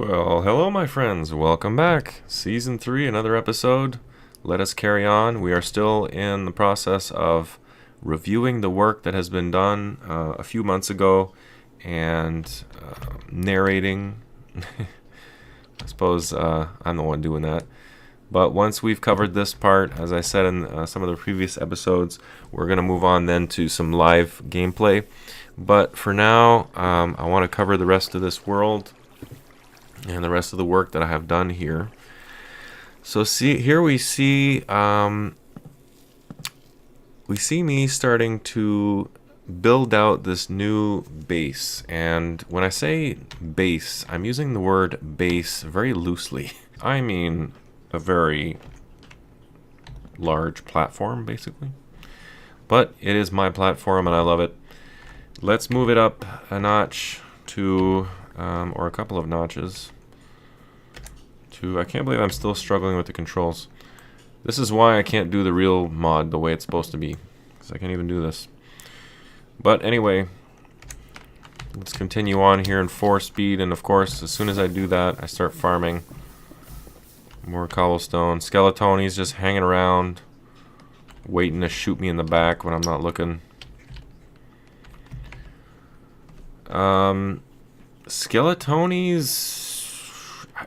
Well, hello, my friends. Welcome back. Season 3, another episode. Let us carry on. We are still in the process of reviewing the work that has been done a few months ago and narrating. I suppose I'm the one doing that. But once we've covered this part, as I said in some of the previous episodes, we're going to move on then to some live gameplay. But for now, I want to cover the rest of this world and the rest of the work that I have done here. So here we see me starting to build out this new base. And when I say base, I'm using the word base very loosely. I mean a very large platform, basically. But it is my platform and I love it. Let's move it up a notch to, or a couple of notches. I can't believe I'm still struggling with the controls. This is why I can't do the real mod the way it's supposed to be, because I can't even do this. But anyway, let's continue on here in 4 speed, and of course, as soon as I do that, I start farming more cobblestone. Skeletoni's just hanging around, waiting to shoot me in the back when I'm not looking. Skeletoni's,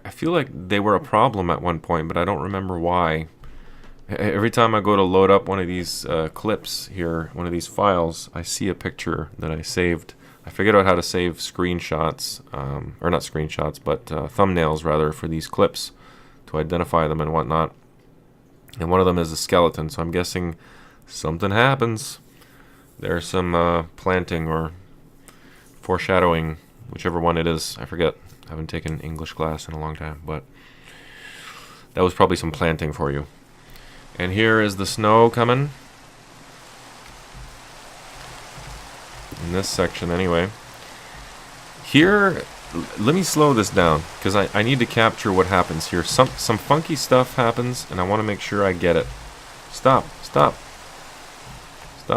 I feel like they were a problem at one point, but I don't remember why. Every time I go to load up one of these clips here, one of these files, I see a picture that I saved. I figured out how to save screenshots, or not screenshots, but thumbnails rather, for these clips to identify them and whatnot. And one of them is a skeleton, so I'm guessing something happens. There's some planting or foreshadowing, whichever one it is, I forget. I haven't taken English class in a long time, but that was probably some planting for you. And here is the snow coming. In this section, anyway. Here, let me slow this down, because I need to capture what happens here. Some funky stuff happens, and I want to make sure I get it. Stop. Stop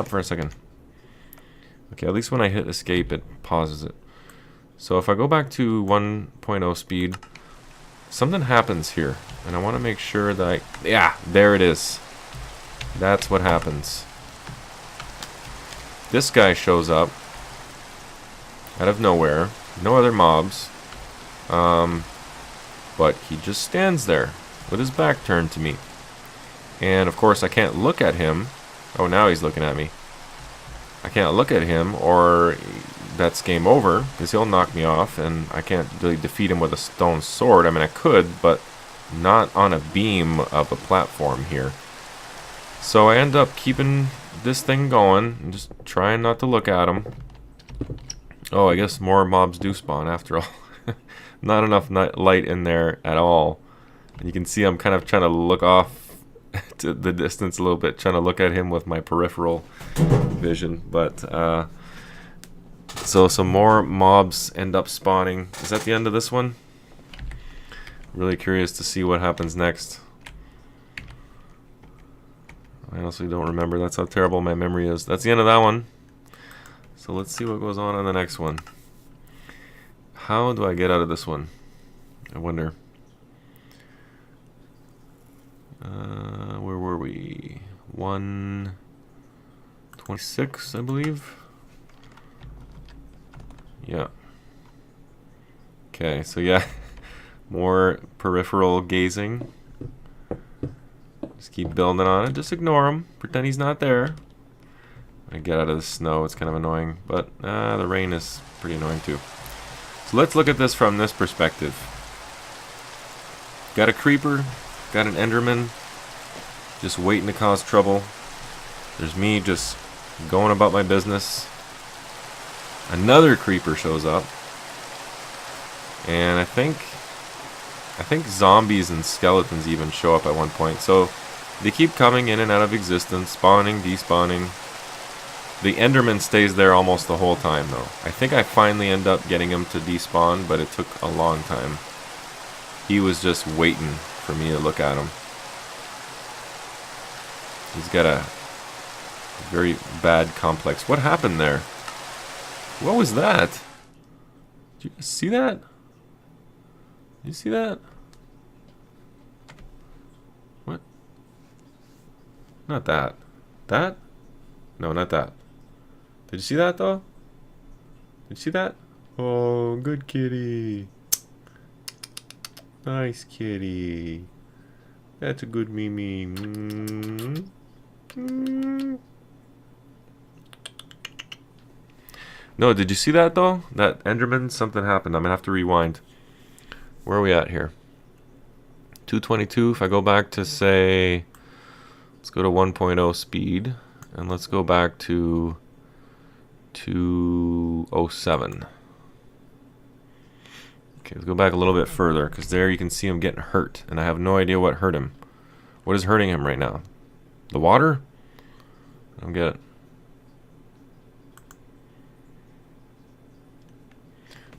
for a second. Okay, at least when I hit escape, it pauses it. So if I go back to 1.0 speed, something happens here. And I want to make sure that yeah, there it is. That's what happens. This guy shows up out of nowhere. No other mobs. But he just stands there with his back turned to me. And of course I can't look at him. Oh, now he's looking at me. I can't look at him, or that's game over, because he'll knock me off, and I can't really defeat him with a stone sword. I mean, I could, but not on a beam of a platform here. So I end up keeping this thing going, and just trying not to look at him. Oh, I guess more mobs do spawn, after all. Not enough light in there at all. And you can see I'm kind of trying to look off to the distance a little bit, trying to look at him with my peripheral vision, but so some more mobs end up spawning. Is that the end of this one? Really curious to see what happens next. I honestly don't remember. That's how terrible my memory is. That's the end of that one. So let's see what goes on the next one. How do I get out of this one? I wonder. Where were we? 126, I believe. Yeah. Okay, so yeah, more peripheral gazing. Just keep building on it. Just ignore him. Pretend he's not there. I get out of the snow. It's kind of annoying, but the rain is pretty annoying too. So let's look at this from this perspective. Got a creeper. Got an enderman. Just waiting to cause trouble. There's me just going about my business. Another creeper shows up. And I think zombies and skeletons even show up at one point. So they keep coming in and out of existence, spawning, despawning. The enderman stays there almost the whole time though. I think I finally end up getting him to despawn, but it took a long time. He was just waiting for me to look at him. He's got a very bad complex. What happened there? What was that? Did you see that? You see that? What? Not that. That? No, not that. Did you see that though? Did you see that? Oh, good kitty. Nice kitty. That's a good Mimi. Mm. Mm. No, did you see that though? That Enderman, something happened. I'm gonna have to rewind. Where are we at here? 222. If I go back to say, let's go to 1.0 speed, and let's go back to 207. Okay, let's go back a little bit further, because there you can see him getting hurt, and I have no idea what hurt him. What is hurting him right now? The water? I don't get it.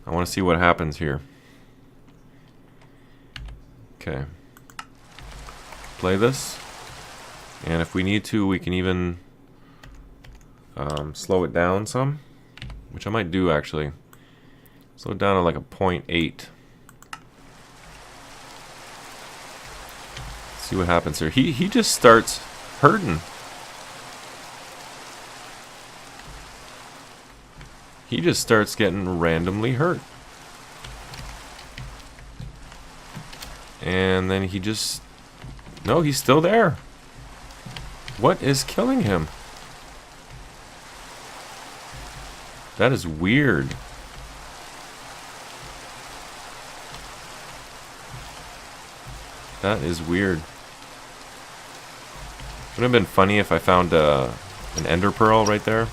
I want to see what happens here. Okay. Play this. And if we need to, we can even slow it down some, which I might do actually. Slow it down to like a 0.8. See what happens here. He just starts hurting. He just starts getting randomly hurt. And then he just... No, he's still there. What is killing him? That is weird. That is weird. Would have been funny if I found an ender pearl right there.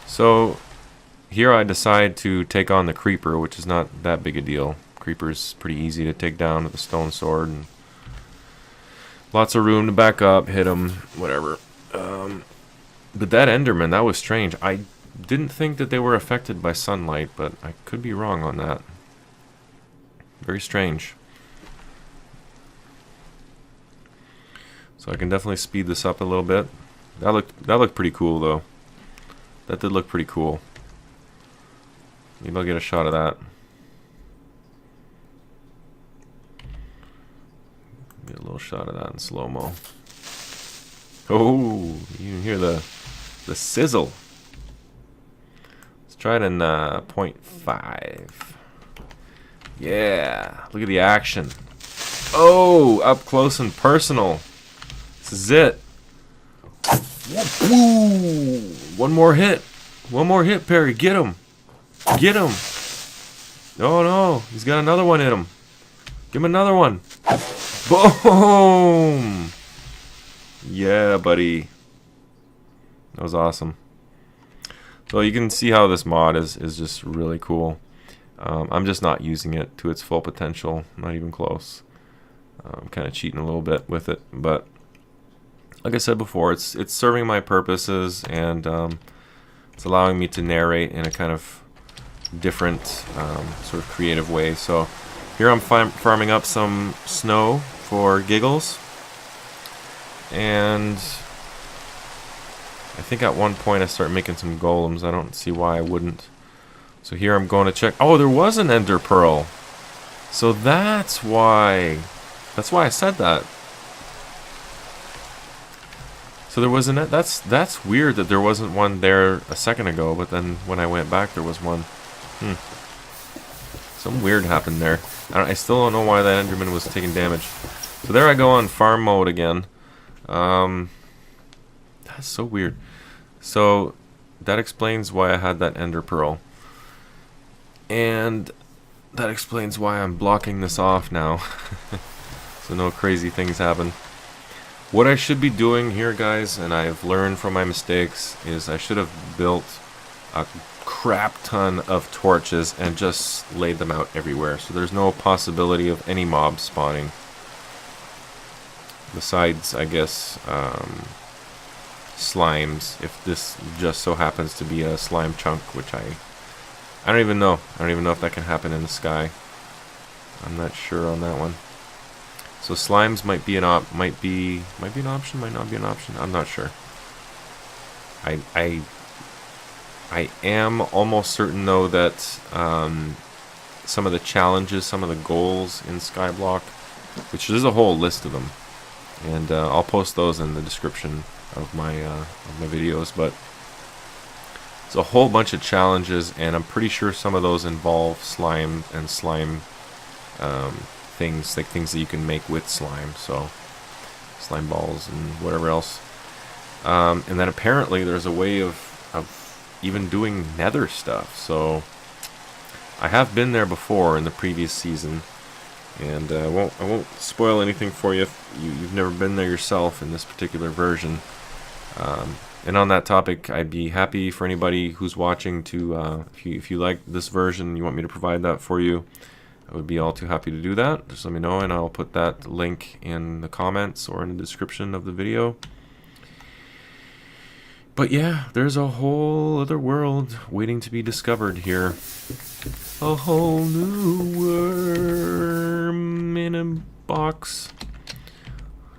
So here I decide to take on the creeper, which is not that big a deal. Creeper's pretty easy to take down with a stone sword, and lots of room to back up, hit him, whatever. But that Enderman, that was strange. I didn't think that they were affected by sunlight, but I could be wrong on that. Very strange. So I can definitely speed this up a little bit. That looked pretty cool though. That did look pretty cool. Maybe I'll get a shot of that. Get a little shot of that in slow-mo. Oh, you can hear the sizzle. Let's try it in 0.5. Yeah, look at the action. Oh, up close and personal. This is it. Woo! One more hit. One more hit, Perry. Get him. Get him. Oh no, he's got another one in him. Give him another one. Boom! Yeah, buddy. That was awesome. So you can see how this mod is just really cool. I'm just not using it to its full potential. Not even close. I'm kind of cheating a little bit with it, but like I said before, it's serving my purposes, and it's allowing me to narrate in a kind of different sort of creative way. So here I'm farming up some snow for giggles, and I think at one point I start making some golems. I don't see why I wouldn't. So here I'm going to check. Oh, there was an ender pearl. So that's why I said that. So there wasn't. That's weird that there wasn't one there a second ago, but then when I went back, there was one. Some weird happened there. I still don't know why that Enderman was taking damage. So there I go on farm mode again. That's so weird. So that explains why I had that ender pearl, and that explains why I'm blocking this off now, so no crazy things happen. What I should be doing here, guys, and I've learned from my mistakes, is I should have built a crap ton of torches and just laid them out everywhere, so there's no possibility of any mobs spawning. Besides, I guess, slimes, if this just so happens to be a slime chunk, which I don't even know. I don't even know if that can happen in the sky. I'm not sure on that one. So slimes might be an option, might not be an option. I'm not sure. I am almost certain though that some of the challenges, some of the goals in Skyblock, which there's a whole list of them, and I'll post those in the description of my videos, but it's a whole bunch of challenges, and I'm pretty sure some of those involve slime and slime things, like things that you can make with slime, so slime balls and whatever else. And then apparently there's a way of even doing nether stuff, so I have been there before in the previous season, and I won't spoil anything for you if you've never been there yourself in this particular version. And on that topic, I'd be happy for anybody who's watching to, if you like this version, you want me to provide that for you, I would be all too happy to do that. Just let me know, and I'll put that link in the comments or in the description of the video. But yeah, there's a whole other world waiting to be discovered here. A whole new worm in a box.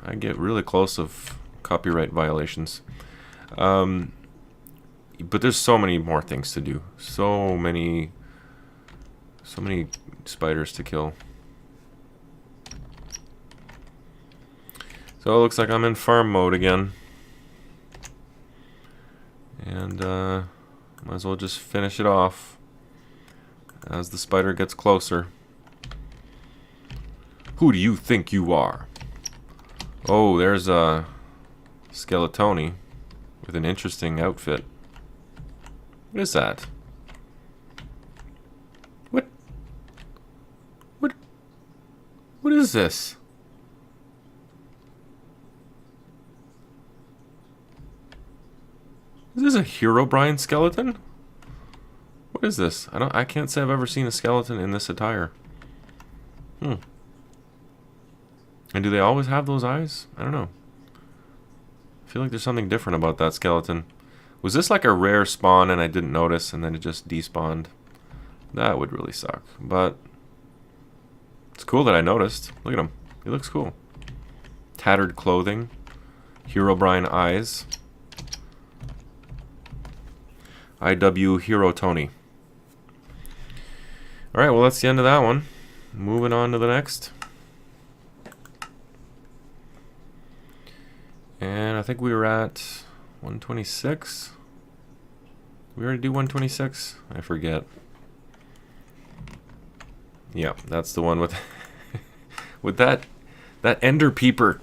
I get really close of copyright violations. But there's so many more things to do. So many spiders to kill. So it looks like I'm in farm mode again. And might as well just finish it off as the spider gets closer. Who do you think you are? Oh, there's a Skeletoni with an interesting outfit. What is that? What is this? Is this a Herobrine skeleton? What is this? I can't say I've ever seen a skeleton in this attire. And do they always have those eyes? I don't know. I feel like there's something different about that skeleton. Was this like a rare spawn and I didn't notice and then it just despawned? That would really suck. But it's cool that I noticed. Look at him. He looks cool. Tattered clothing. Herobrine eyes. IW Hero Tony. Alright, well that's the end of that one. Moving on to the next. And I think we were at 126. Did we already do 126? I forget. Yeah, that's the one with with that ender peeper.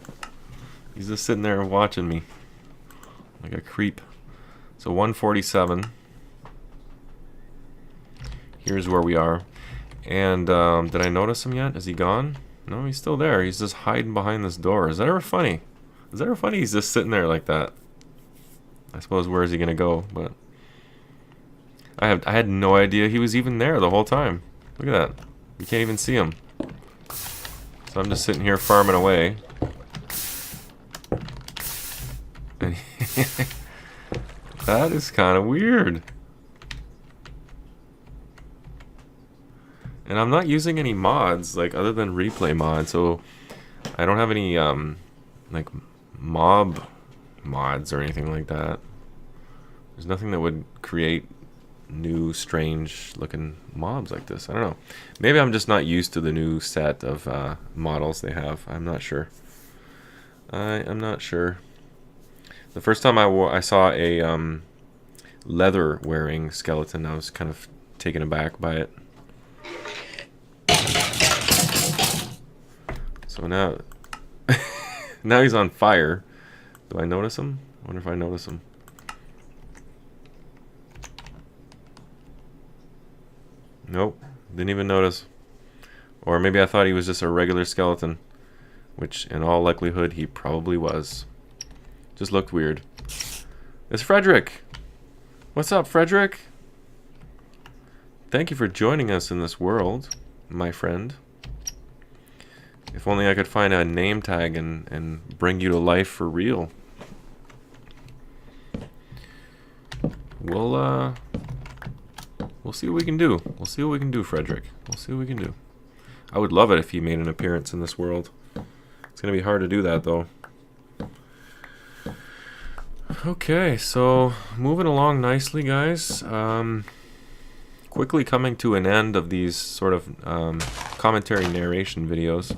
He's just sitting there watching me like a creep. So 147. Here's where we are. And did I notice him yet? Is he gone? No, he's still there. He's just hiding behind this door. Is that ever funny? Is that ever funny? He's just sitting there like that. I suppose where is he gonna go? But I had no idea he was even there the whole time. Look at that. You can't even see him. So I'm just sitting here farming away. That is kind of weird. And I'm not using any mods, like, other than replay mods, so I don't have any, like, mob mods or anything like that. There's nothing that would create new, strange-looking mobs like this. I don't know. Maybe I'm just not used to the new set of models they have. I'm not sure. I'm not sure. The first time I saw a leather-wearing skeleton, I was kind of taken aback by it. So now, now he's on fire. Do I notice him? I wonder if I notice him. Nope, didn't even notice. Or maybe I thought he was just a regular skeleton, which in all likelihood he probably was. Just looked weird. It's Frederick! What's up, Frederick? Thank you for joining us in this world, my friend. If only I could find a name tag and bring you to life for real. We'll see what we can do. We'll see what we can do, Frederick. We'll see what we can do. I would love it if he made an appearance in this world. It's gonna be hard to do that, though. Okay, so moving along nicely, guys. Quickly coming to an end of these sort of commentary narration videos.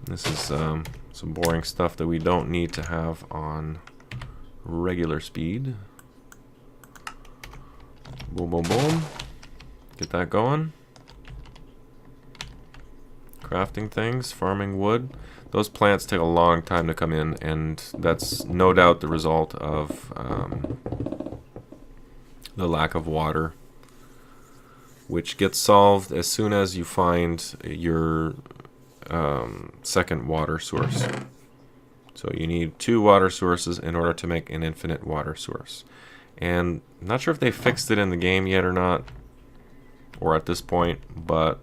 This is some boring stuff that we don't need to have on regular speed. Boom, boom, boom. Get that going. Crafting things, farming wood. Those plants take a long time to come in, and that's no doubt the result of the lack of water, which gets solved as soon as you find your second water source. So you need 2 water sources in order to make an infinite water source. And I'm not sure if they fixed it in the game yet or not, or at this point, but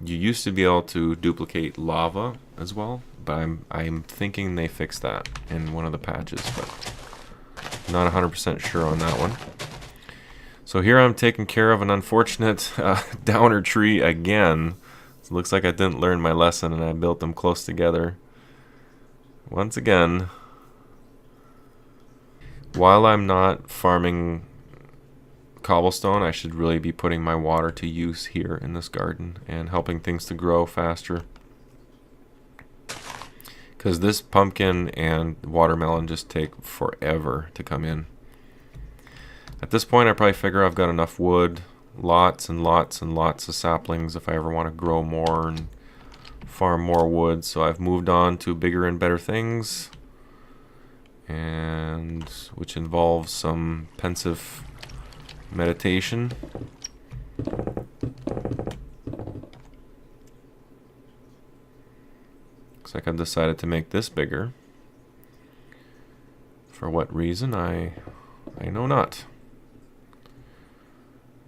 you used to be able to duplicate lava as well, but I'm thinking they fixed that in one of the patches, but not 100% sure on that one. So here I'm taking care of an unfortunate downer tree again. It looks like I didn't learn my lesson and I built them close together once again. While I'm not farming cobblestone, I should really be putting my water to use here in this garden and helping things to grow faster. Because this pumpkin and watermelon just take forever to come in. At this point, I probably figure I've got enough wood, lots and lots and lots of saplings if I ever want to grow more and farm more wood. So I've moved on to bigger and better things, and which involves some pensive meditation. Looks like I've decided to make this bigger. For what reason, I know not.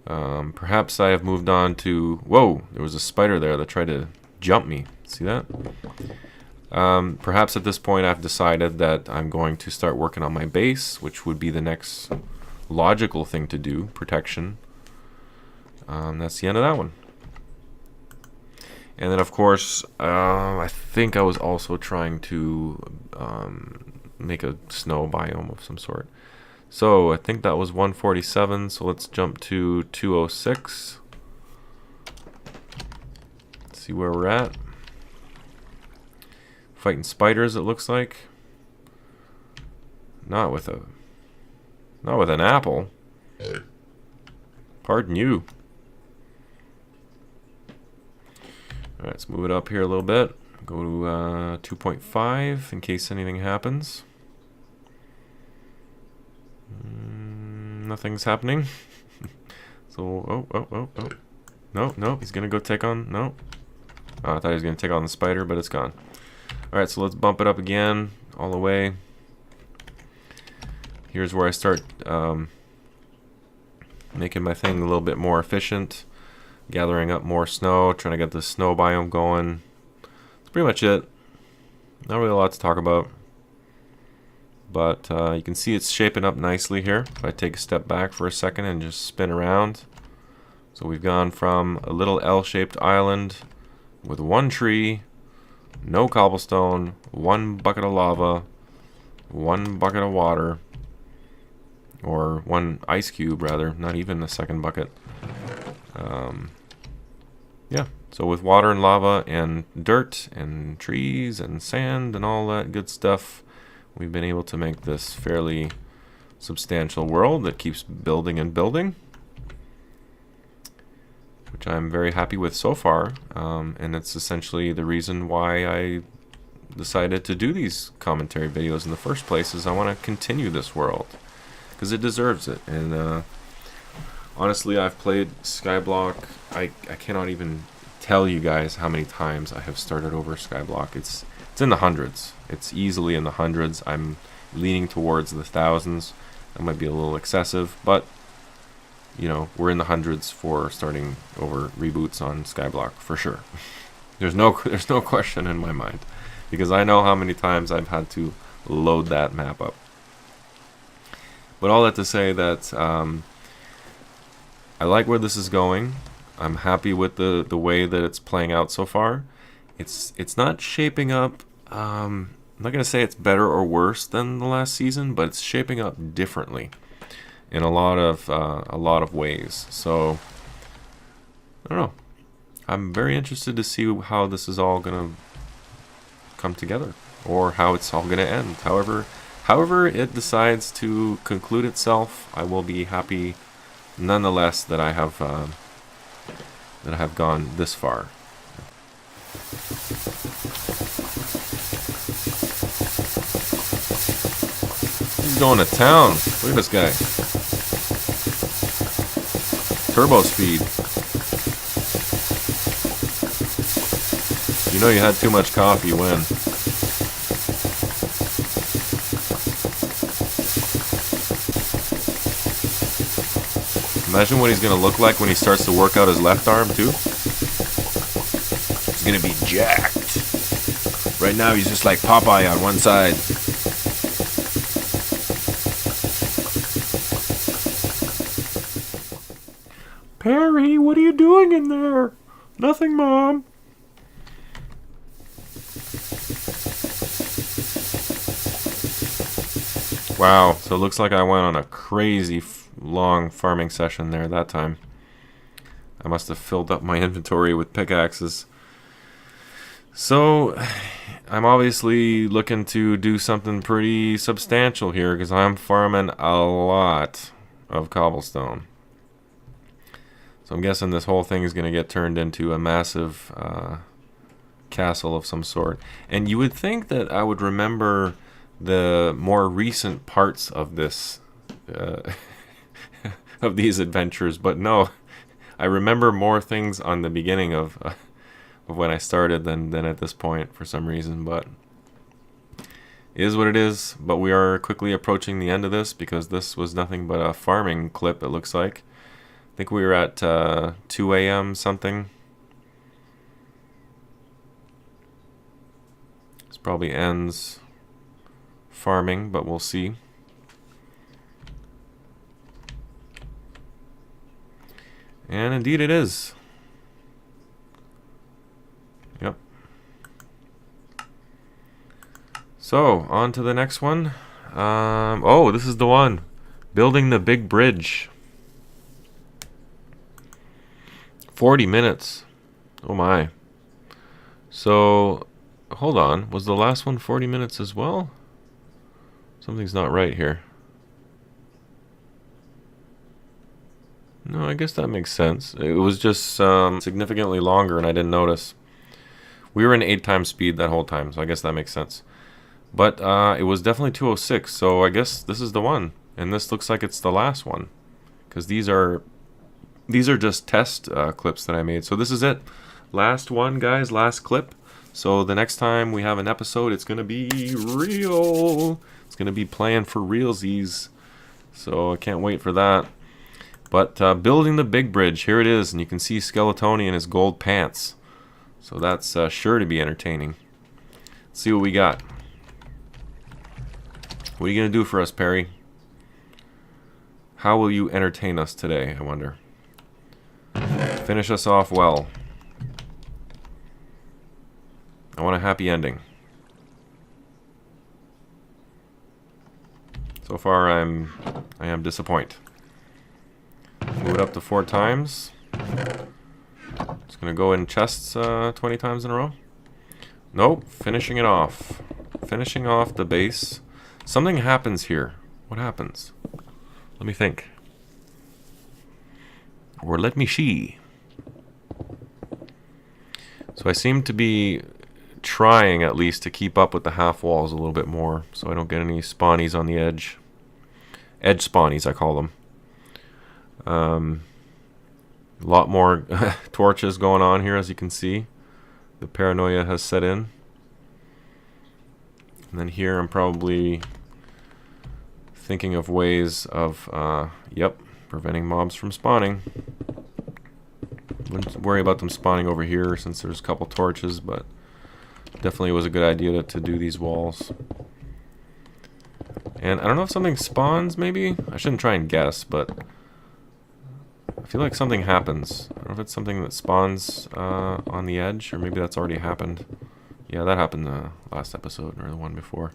Perhaps I have moved on to... Whoa! There was a spider there that tried to jump me. See that? Perhaps at this point I've decided that I'm going to start working on my base, which would be the next logical thing to do. Protection. That's the end of that one. And then of course, I think I was also trying to make a snow biome of some sort. So I think that was 147, so let's jump to 206. See where we're at. Fighting spiders, it looks like. Not with an apple. Pardon you. Alright, let's move it up here a little bit. Go to 2.5 in case anything happens. Nothing's happening. So, oh. No, he's gonna go take on, no. Oh, I thought he was gonna take on the spider, but it's gone. Alright, so let's bump it up again, all the way. Here's where I start making my thing a little bit more efficient. Gathering up more snow, trying to get the snow biome going. That's pretty much it. Not really a lot to talk about. But you can see it's shaping up nicely here. If I take a step back for a second and just spin around. So we've gone from a little L-shaped island with 1 tree, no cobblestone, 1 bucket of lava, 1 bucket of water, or 1 ice cube rather, not even a second bucket. Yeah, so with water and lava and dirt and trees and sand and all that good stuff, we've been able to make this fairly substantial world that keeps building and building, which I'm very happy with so far, and it's essentially the reason why I decided to do these commentary videos in the first place, is I want to continue this world, because it deserves it. And honestly, I've played Skyblock, I cannot even tell you guys how many times I have started over Skyblock. It's in the hundreds. It's easily in the hundreds. I'm leaning towards the thousands. That might be a little excessive, but you know, we're in the hundreds for starting over reboots on Skyblock for sure. There's no question in my mind, because I know how many times I've had to load that map up. But all that to say that I like where this is going. I'm happy with the way that it's playing out so far. It's not shaping up. I'm not gonna say it's better or worse than the last season, but it's shaping up differently in a lot of ways. So I don't know. I'm very interested to see how this is all gonna come together, or how it's all gonna end. However it decides to conclude itself, I will be happy nonetheless that I have gone this far. He's going to town. Look at this guy. Turbo speed. You know you had too much coffee when. Imagine what he's going to look like when he starts to work out his left arm too. He's going to be jacked. Right now he's just like Popeye on one side. Perry, what are you doing in there? Nothing, Mom. Wow, so it looks like I went on a crazy long farming session there that time. I must have filled up my inventory with pickaxes. So, I'm obviously looking to do something pretty substantial here because I'm farming a lot of cobblestone. So I'm guessing this whole thing is going to get turned into a massive castle of some sort. And you would think that I would remember the more recent parts of this of these adventures, but no, I remember more things on the beginning of when I started than at this point for some reason. But it is what it is. But we are quickly approaching the end of this because this was nothing but a farming clip, it looks like. I think we were at 2 a.m. something. This probably ends farming, but we'll see. And indeed it is. Yep. So, on to the next one. Oh, this is the one. Building the big bridge. 40 minutes. Oh my. So, hold on. Was the last one 40 minutes as well? Something's not right here. No, I guess that makes sense. It was just significantly longer and I didn't notice. We were in 8 times speed that whole time, so I guess that makes sense. But it was definitely 206, so I guess this is the one. And this looks like it's the last one. Because these are just test clips that I made. So this is it. Last one, guys. Last clip. So the next time we have an episode, it's going to be real. It's going to be playing for realsies. So I can't wait for that. But building the big bridge. Here it is. And you can see Skeletoni in his gold pants. So that's sure to be entertaining. Let's see what we got. What are you going to do for us, Perry? How will you entertain us today, I wonder? Finish us off well. I want a happy ending. So far I am disappointed. Move it up to 4 times. It's gonna go in chests 20 times in a row. Nope, finishing it off. Finishing off the base. Something happens here. What happens? Let me think. Or let me see. So I seem to be trying at least to keep up with the half walls a little bit more so I don't get any spawnies on the edge. Edge spawnies, I call them. A lot more torches going on here, as you can see. The paranoia has set in. And then here I'm probably thinking of ways of, preventing mobs from spawning. Wouldn't worry about them spawning over here since there's a couple torches, but definitely was a good idea to do these walls. And I don't know if something spawns, maybe? I shouldn't try and guess, but I feel like something happens. I don't know if it's something that spawns on the edge, or maybe that's already happened. Yeah, that happened last episode, or the one before.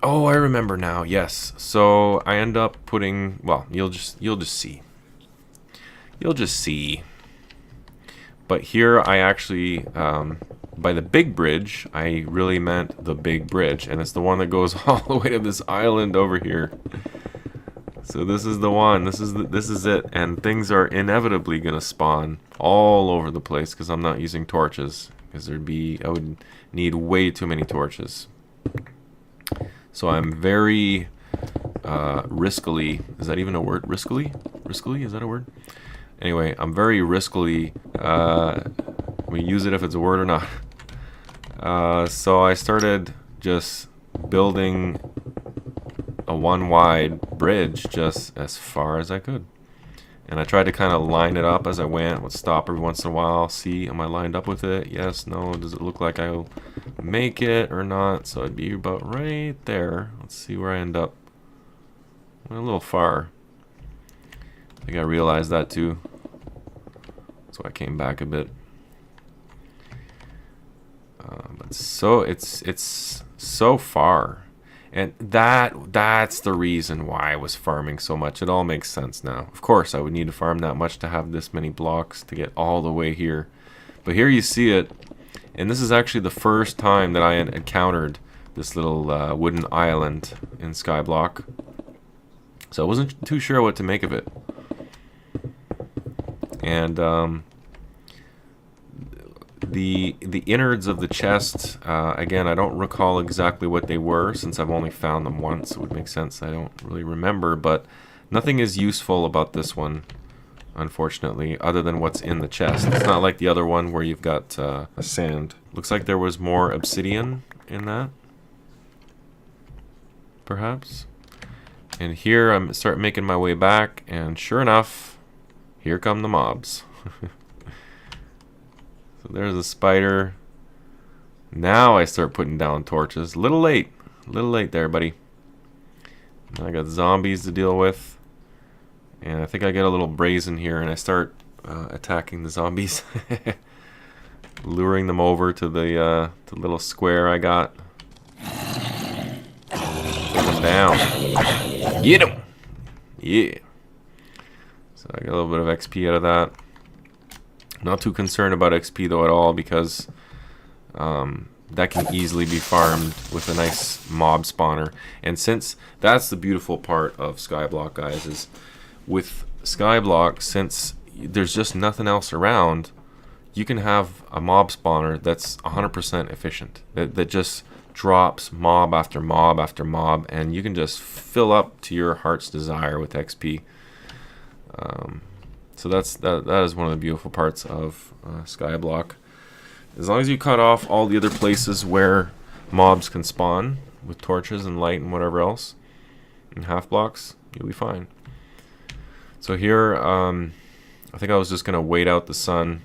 Oh, I remember now. Yes. So I end up putting. Well, you'll just see. You'll just see. But here I actually, by the big bridge, I really meant the big bridge, and it's the one that goes all the way to this island over here. So this is the one. This is it, and things are inevitably gonna spawn all over the place because I'm not using torches. Because I would need way too many torches. So I'm very riskily, is that even a word? Riskily? Riskily, is that a word? Anyway, I'm very riskily, we use it if it's a word or not. So I started just building a one-wide bridge just as far as I could. And I tried to kind of line it up as I went. Would stop every once in a while, see, am I lined up with it? Yes, no, does it look like I'll make it or not? So I'd be about right there. Let's see where I end up. Went a little far. I think I realized that too. So I came back a bit. But so it's so far. And that's the reason why I was farming so much. It all makes sense now. Of course, I would need to farm that much to have this many blocks to get all the way here. But here you see it. And this is actually the first time that I had encountered this little wooden island in Skyblock. So I wasn't too sure what to make of it. And the innards of the chest, again, I don't recall exactly what they were since I've only found them once. It would make sense. I don't really remember, but nothing is useful about this one, unfortunately, other than what's in the chest. It's not like the other one where you've got sand. Looks like there was more obsidian in that, perhaps. And here I'm start making my way back, and sure enough, here come the mobs. So there's a spider. Now I start putting down torches. A little late there, buddy. Now I got zombies to deal with, and I think I get a little brazen here, and I start attacking the zombies, luring them over to the little square I got. Take them down. Get them. Yeah. So I got a little bit of XP out of that. Not too concerned about XP though at all, because that can easily be farmed with a nice mob spawner. And since that's the beautiful part of Skyblock, guys, is with Skyblock, since there's just nothing else around, you can have a mob spawner that's 100% efficient. That just drops mob after mob after mob, and you can just fill up to your heart's desire with XP. So that is one of the beautiful parts of Skyblock. As long as you cut off all the other places where mobs can spawn with torches and light and whatever else, and half blocks, you'll be fine. So here, I think I was just gonna wait out the sun,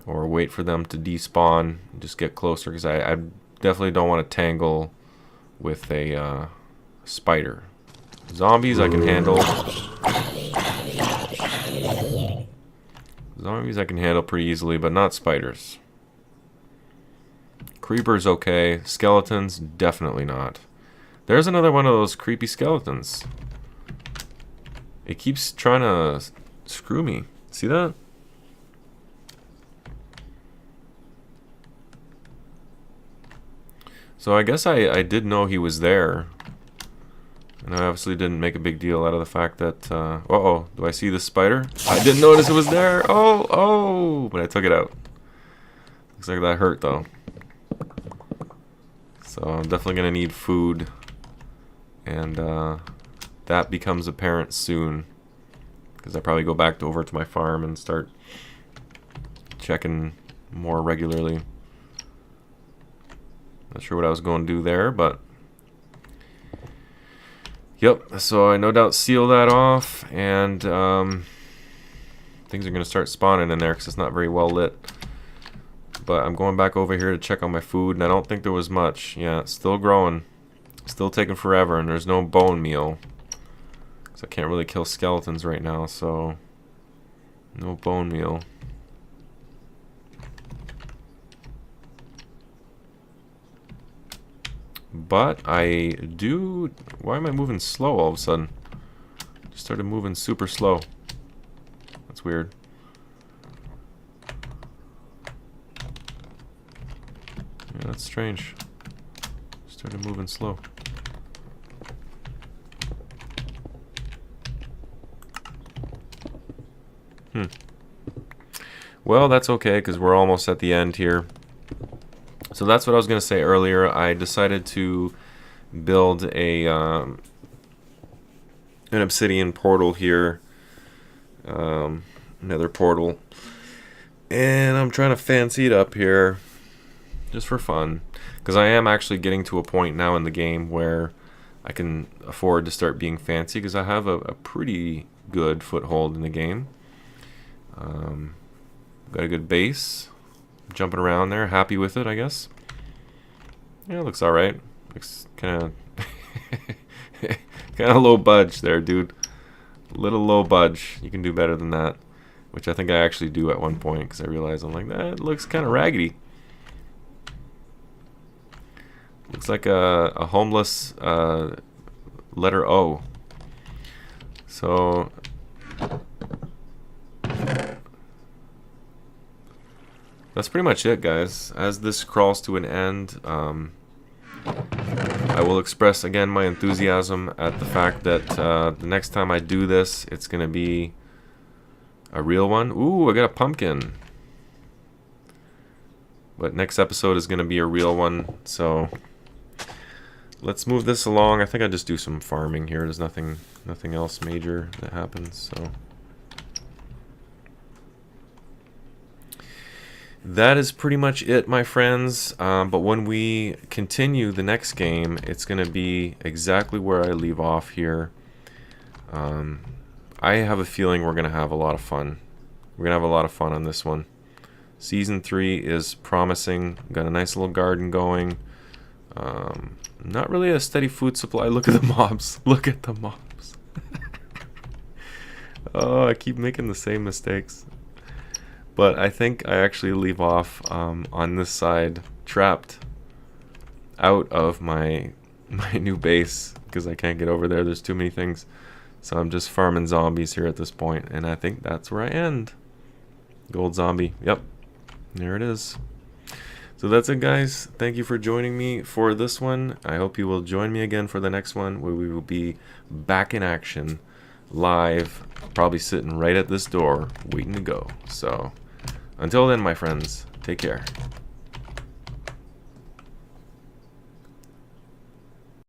or wait for them to despawn and just get closer, because I definitely don't want to tangle with a spider. Zombies I can handle. Zombies I can handle pretty easily, but not spiders. Creepers okay. Skeletons definitely not. There's another one of those creepy skeletons. It keeps trying to screw me. See that? So I guess I did know he was there. And I obviously didn't make a big deal out of the fact that, uh-oh, do I see the spider? I didn't notice it was there. Oh, but I took it out. Looks like that hurt though. So I'm definitely gonna need food, and that becomes apparent soon, because I probably go back over to my farm and start checking more regularly. Not sure what I was going to do there, but yep, so I no doubt seal that off, and things are going to start spawning in there because it's not very well lit. But I'm going back over here to check on my food, and I don't think there was much. Yeah, it's still growing. Still taking forever, and there's no bone meal. So I can't really kill skeletons right now, so no bone meal. But I do... Why am I moving slow all of a sudden? Just started moving super slow. That's weird. Yeah, that's strange. Started moving slow. Well, that's okay, because we're almost at the end here. So that's what I was going to say earlier. I decided to build a an obsidian portal here. Another portal. And I'm trying to fancy it up here. Just for fun. Because I am actually getting to a point now in the game where I can afford to start being fancy. Because I have a pretty good foothold in the game. Got a good base. Jumping around there, happy with it, I guess. Yeah, it looks alright. Looks kind of low budge there, dude. Little low budge. You can do better than that. Which I think I actually do at one point, because I realized I'm like, that looks kind of raggedy. Looks like a homeless letter O. So... that's pretty much it, guys. As this crawls to an end, I will express again my enthusiasm at the fact that the next time I do this, it's going to be a real one. Ooh, I got a pumpkin. But next episode is going to be a real one, so let's move this along. I think I just do some farming here. There's nothing else major that happens, so... that is pretty much it, my friends. But when we continue the next game, it's going to be exactly where I leave off here. I have a feeling we're going to have a lot of fun. We're going to have a lot of fun on this one. Season 3 is promising. Got a nice little garden going. Not really a steady food supply. Look at the mobs. Look at the mobs. Oh, I keep making the same mistakes. But I think I actually leave off on this side, trapped out of my new base, because I can't get over there. There's too many things. So I'm just farming zombies here at this point, and I think that's where I end. Gold zombie. Yep. There it is. So that's it, guys. Thank you for joining me for this one. I hope you will join me again for the next one, where we will be back in action, live, probably sitting right at this door, waiting to go. So... until then, my friends, take care.